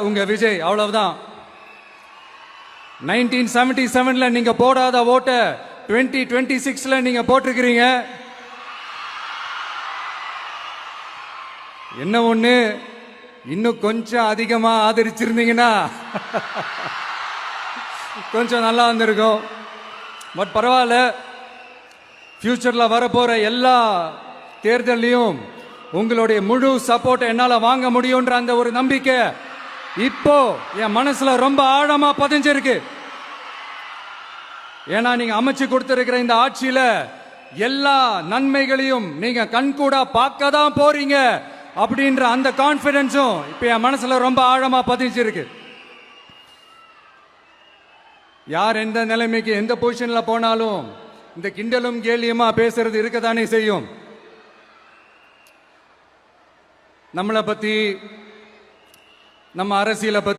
உங்க விஜய் அவ்வளவுதான். 1977ல நீங்க போடாத ஓட்ட 2026ல நீங்க போட்டிருக்கிறீங்க. என்ன ஒண்ணு, இன்னும் கொஞ்சம் அதிகமா ஆதரிச்சிருந்தீங்கன்னா கொஞ்சம் நல்லா வந்திருக்கும். பட் பரவாயில்ல, ஃபியூச்சர்ல வரப்போற எல்லா தேர்தலையும் உங்களுடைய முழு சப்போர்ட் என்னால வாங்க முடியும்ன்ற அந்த ஒரு நம்பிக்கை இப்போ என் மனசுல ரொம்ப ஆழமா பதிஞ்சிருக்கு. ஏன்னா நீங்க அமைச்சு கொடுத்திருக்கிற இந்த ஆட்சியில எல்லா நன்மைகளையும் நீங்க கண்கூடா பார்க்க தான் போறீங்க அப்படின்ற அந்த கான்பிடன்ஸும் இப்ப என் மனசுல ரொம்ப ஆழமா பதிஞ்சிருக்கு. யார் எந்த நிலைமைக்கு எந்த பொசிஷன்ல போனாலும் இந்த கிண்டலும் கேலியுமா பேசுறது இருக்கத்தானே செய்யும். நம்மளை பத்தி, நம்ம அரசியலை பத்தி